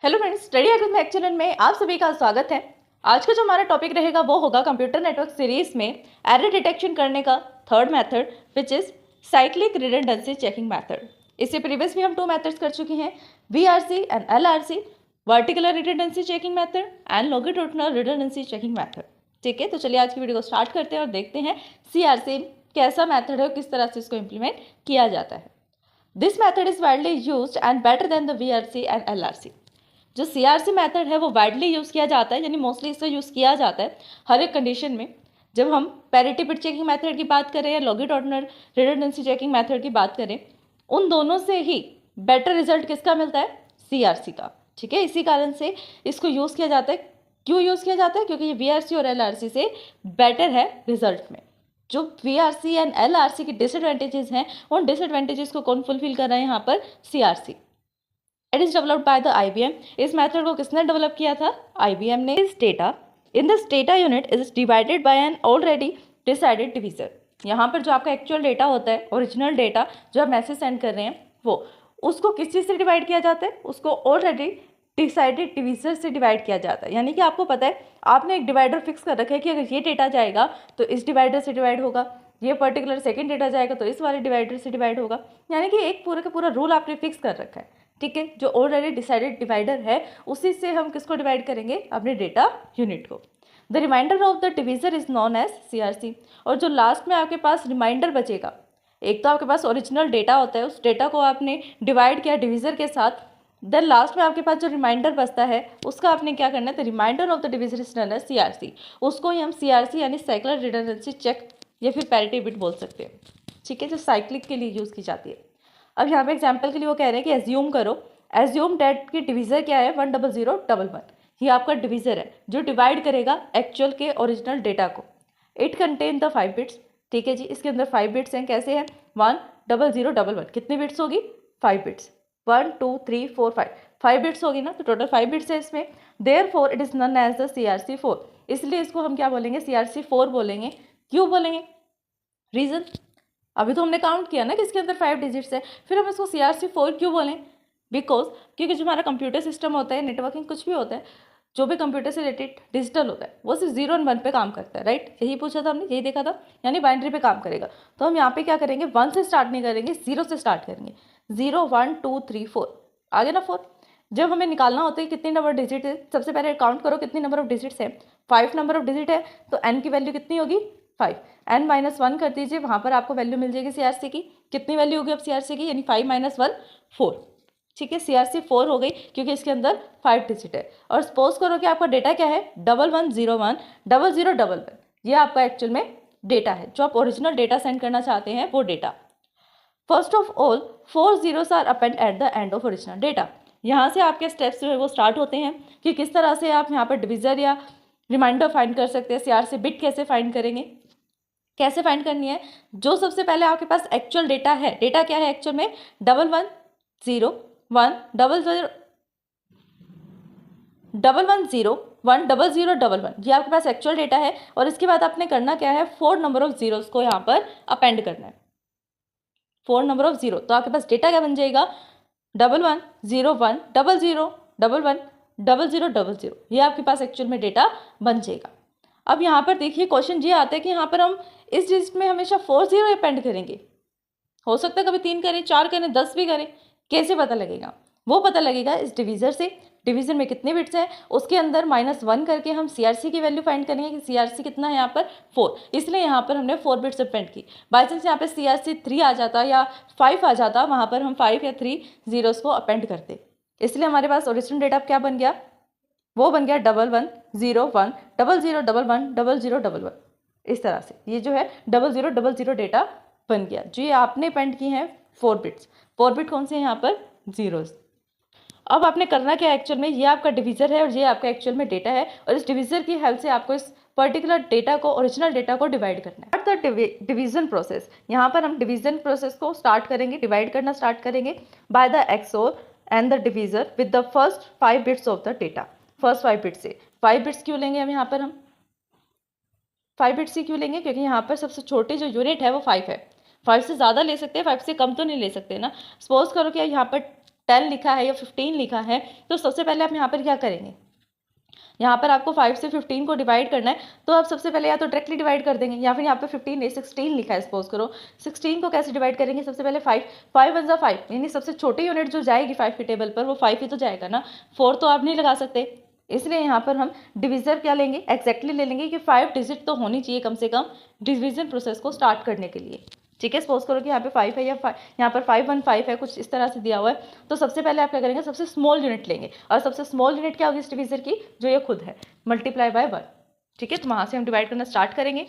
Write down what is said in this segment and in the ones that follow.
Hello friends, study agreement channel में आप सभी का स्वागत है। आज का जो हमारा टॉपिक रहेगा वो होगा कंप्यूटर नेटवर्क सीरीज में एरर डिटेक्शन करने का third method which is cyclic redundancy checking method. इससे प्रीवियस भी हम 2 मेथड्स कर चुके हैं, VRC and LRC, वर्टिकुलर redundancy checking method and longitudinal redundancy checking method. ठीक है, तो चलिए आज की वीडियो को स्टार्ट करते हैं और देखते हैं सीआरसी कैसा मेथड है और किस तरह से इसको इम्प्लीमेंट किया जाता है। This method is widely used and better than the VRC and LRC. जो सीआरसी मेथड है वो वाइडली यूज़ किया जाता है, यानी मोस्टली इससे यूज़ किया जाता है हर एक कंडीशन में। जब हम पैरिटी बिट चेकिंग मेथड की बात करें या लॉन्गिट्यूडिनल रिडंडेंसी चेकिंग मेथड की बात करें, उन दोनों से ही बेटर रिजल्ट किसका मिलता है? सीआरसी का। ठीक है, इसी कारण से इसको यूज़ किया जाता है। क्यों यूज़ किया जाता है? क्योंकि ये वीआरसी और एलआरसी से बेटर है रिजल्ट में। जो वीआरसी एंड एलआरसी की डिसएडवांटेजेस हैं, उन डिसएडवांटेजेस को कौन फुलफिल कर रहा है यहाँ पर? CRC. It is developed by the IBM। इस मेथड को किसने डेवलप किया था? IBM ने। इस data in this data unit is divided by an already decided divisor. यहाँ पर जो आपका एक्चुअल डेटा होता है, ओरिजिनल डेटा जो आप मैसेज सेंड कर रहे हैं, वो उसको किस चीज़ से डिवाइड किया जाता है? उसको ऑलरेडी डिसाइडेड डिवीजर से डिवाइड किया जाता है। यानी कि आपको पता है, आपने एक डिवाइडर फिक्स कर रखा है कि अगर ये डेटा जाएगा तो इस डिवाइडर से डिवाइड होगा, ये पर्टिकुलर सेकंड डेटा जाएगा तो इस वाले डिवाइडर से डिवाइड होगा। यानी कि एक पूरा का पूरा रूल आपने फिक्स कर रखा है। ठीक है, जो ऑलरेडी डिसाइडेड डिवाइडर है उसी से हम किसको डिवाइड करेंगे? अपने डेटा यूनिट को। The remainder of the divisor is known as CRC. और जो लास्ट में आपके पास रिमाइंडर बचेगा, एक तो आपके पास ओरिजिनल डेटा होता है, उस डेटा को आपने डिवाइड किया डिवीजर के साथ, देन लास्ट में आपके पास जो रिमाइंडर बचता है उसका आपने क्या करना है? The remainder of the divisor is known as CRC. उसको ही हम सीआरसी यानी साइक्लिक रिडंडेंसी चेक या फिर पैरिटी बिट बोल सकते हैं। ठीक है, जो साइक्लिक के लिए यूज़ की जाती है। अब यहाँ पे एग्जाम्पल के लिए वो कह रहे हैं कि एज्यूम करो, एज्यूम डेट की डिवीज़र क्या है? 10011। ये आपका डिवीज़र है जो डिवाइड करेगा एक्चुअल के ओरिजिनल डेटा को। It contain the 5 bits. ठीक है जी, इसके अंदर 5 बिट्स हैं। कैसे हैं? 10011। कितनी बिट्स होगी? 5 बिट्स। 1 2 3 4 5 5 बिट्स होगी ना, तो टोटल 5 बिट्स है इसमें। Therefore it is known as the CRC4। इसलिए इसको हम क्या बोलेंगे? CRC4 बोलेंगे। क्यों बोलेंगे? रीज़न, अभी तो हमने काउंट किया ना कि इसके अंदर 5 डिजिट्स है, फिर हम इसको CRC4 क्यों बोलें? बिकॉज क्योंकि जो हमारा कंप्यूटर सिस्टम होता है, नेटवर्किंग कुछ भी होता है, जो भी कंप्यूटर से रिलेटेड डिजिटल होता है, वो सिर्फ 0 और 1 पे काम करता है। राइट, यही पूछा था हमने, यही देखा था, यानी बाइनरी पे काम करेगा। तो हम यहाँ पे क्या करेंगे? 1 से स्टार्ट नहीं करेंगे, 0 से स्टार्ट करेंगे। 0 1 2 3 4 आगे ना 4। जब हमें निकालना होता है कितनी नंबर डिजिट है, सबसे पहले काउंट करो कितनी नंबर ऑफ डिजिट्स है। 5 नंबर ऑफ डिजिट है, तो n की वैल्यू कितनी होगी? 5। n-1 कर दीजिए, वहाँ पर आपको वैल्यू मिल जाएगी CRC की। कितनी वैल्यू होगी अब CRC की? यानी 5 - 1 4। ठीक है, CRC4 हो गई क्योंकि इसके अंदर 5 डिजिट है। और सपोज करो कि आपका डेटा क्या है? 1101 0011। ये आपका एक्चुअल में डेटा है, जो आप ओरिजिनल डेटा सेंड करना चाहते हैं, वो डेटा। First of all 4 zeros are append at the end of original data. यहाँ से आपके स्टेप्स जो है वो स्टार्ट होते हैं कि किस तरह से आप यहाँ पर डिविजर या रिमाइंडर फाइंड कर सकते हैं। CRC बिट कैसे फाइंड करेंगे? कैसे फाइंड करनी है? जो सबसे पहले आपके पास एक्चुअल डेटा है, डेटा क्या है एक्चुअल में? 1101001111 ये आपके पास एक्चुअल डेटा है। और इसके बाद आपने करना क्या है? 4 नंबर ऑफ जीरोस को यहाँ पर अपेंड करना है। 4 नंबर ऑफ जीरो, तो आपके पास डेटा क्या बन जाएगा? 11010011110000। ये आपके पास एक्चुअल में डेटा बन जाएगा। अब यहाँ पर देखिए क्वेश्चन ये आता है कि यहाँ पर हम इस डिजिट में हमेशा 4 0 अपेंड करेंगे। हो सकता है कभी 3 करें, 4 करें, 10 भी करें। कैसे पता लगेगा? वो पता लगेगा इस डिवीजर से। डिवीजर में कितने बिट्स हैं, उसके अंदर -1 करके हम CRC की वैल्यू फाइंड करेंगे कि CRC कितना है यहाँ पर? 4। इसलिए यहाँ पर हमने 4 बिट्स अपेंड की। बाई चांस यहाँ पर CRC3 आ जाता या 5 आ जाता, वहाँ पर हम 5 या 3 जीरोस को अपेंड करते। इसलिए हमारे पास ओरिजिनल डेटा क्या बन गया? वो बन गया 11010011110011। इस तरह से ये जो है 0000 डेटा बन गया, जो ये आपने अपेंड की हैं 4 बिट्स। 4 बिट कौन से हैं यहाँ पर? जीरोस। अब आपने करना क्या है एक्चुअल में? ये आपका डिवीजर है और ये आपका एक्चुअल में डेटा है, और इस डिवीजर की हेल्प से आपको इस पर्टिकुलर डेटा को, ओरिजिनल डेटा को डिवाइड करना है। द डिवीजन प्रोसेस, यहाँ पर हम डिवीजन प्रोसेस को स्टार्ट करेंगे, डिवाइड करना स्टार्ट करेंगे by the XOR and the divisor with the first 5 bits of the data. First 5 bits से 5 बिट्स क्यों लेंगे हम यहाँ पर? हम 5 बिट्स से क्यों लेंगे? क्योंकि यहाँ पर सबसे छोटी जो यूनिट है वो 5 है। 5 से ज़्यादा ले सकते हैं, 5 से कम तो नहीं ले सकते ना। सपोज करो कि यहाँ पर 10 लिखा है या 15 लिखा है, तो सबसे पहले आप यहाँ पर क्या करेंगे, यहाँ पर आपको 5 से 15 को डिवाइड करना है, तो आप सबसे पहले या तो डायरेक्टली डिवाइड कर देंगे, या फिर यहाँ पे 15 नहीं 16 लिखा है सपोज करो, 16 को कैसे डिवाइड करेंगे, सबसे पहले 5 वन ज़ा 5, यानी सबसे छोटी यूनिट जो जाएगी 5 के टेबल पर वो 5 ही तो जाएगा ना, 4 तो आप नहीं लगा सकते, इसलिए यहाँ पर हम डिविजर क्या लेंगे, एग्जैक्टली ले लेंगे कि 5 डिजिट तो होनी चाहिए कम से कम डिविजन प्रोसेस को स्टार्ट करने के लिए। ठीक है, सपोज करो कि यहाँ पे 5 है या यहाँ पर 515 है, कुछ इस तरह से दिया हुआ है, तो सबसे पहले आप क्या करेंगे, सबसे स्मॉल यूनिट लेंगे, और सबसे स्मॉल यूनिट क्या होगी इस डिविजर की, जो ये खुद है, मल्टीप्लाई बाय 1। ठीक है, तो वहाँ से हम डिवाइड करना स्टार्ट करेंगे।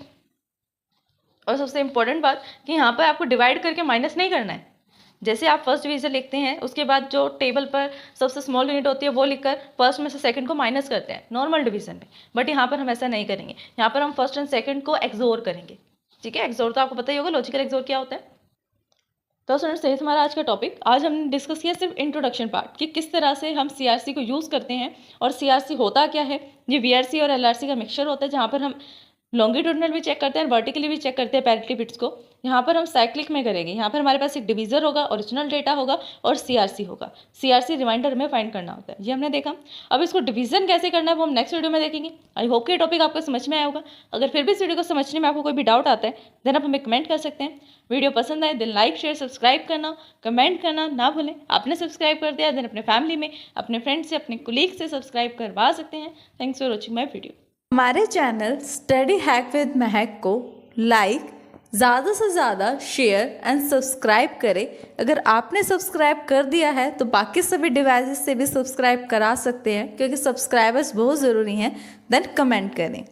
और सबसे इंपॉर्टेंट बात कि यहाँ पर आपको डिवाइड करके माइनस नहीं करना है, जैसे आप फर्स्ट डिवीजन लिखते हैं उसके बाद जो टेबल पर सबसे स्मॉल यूनिट होती है वो लिखकर फर्स्ट में से सेकंड को माइनस करते हैं नॉर्मल डिवीजन में, बट यहाँ पर हम ऐसा नहीं करेंगे, यहाँ पर हम फर्स्ट एंड सेकंड को एक्सोर करेंगे। ठीक है, एक्सोर तो आपको पता ही होगा, लॉजिकल एक्सोर क्या होता है। तो स्टूडेंट्स यही हमारा आज का टॉपिक। आज हमने डिस्कस किया सिर्फ इंट्रोडक्शन पार्ट कि किस तरह से हम सीआरसी को यूज़ करते हैं और सीआरसी होता क्या है। ये वीआरसी और एलआरसी का मिक्सचर होता है, जहाँ पर हम लॉन्गिट्यूडनल भी चेक करते हैं, वर्टिकली भी चेक करते हैं पैरिटी बिट्स को। यहाँ पर हम साइक्लिक में करेंगे, यहाँ पर हमारे पास एक डिवीजर होगा, ओरिजिनल डेटा होगा और सीआरसी होगा। सीआरसी रिमाइंडर में फाइंड करना होता है, ये हमने देखा। अब इसको डिवीजन कैसे करना है वो हम नेक्स्ट वीडियो में देखेंगे। आई होप कि ये टॉपिक आपको समझ में आया होगा। अगर फिर भी इस वीडियो को समझने में आपको कोई भी डाउट आता है देन आप हमें कमेंट कर सकते हैं। वीडियो पसंद आए देन लाइक शेयर सब्सक्राइब करना, कमेंट करना ना भूलें। आपने सब्सक्राइब कर दिया देन अपने फैमिली में, अपने फ्रेंड से, अपने कोलीग से सब्सक्राइब करवा सकते हैं। Thanks for watching my video. हमारे चैनल स्टडी हैक विद महक को लाइक, ज़्यादा से ज़्यादा शेयर एंड सब्सक्राइब करें। अगर आपने सब्सक्राइब कर दिया है तो बाकी सभी डिवाइसेस से भी सब्सक्राइब करा सकते हैं, क्योंकि सब्सक्राइबर्स बहुत ज़रूरी हैं। देन कमेंट करें।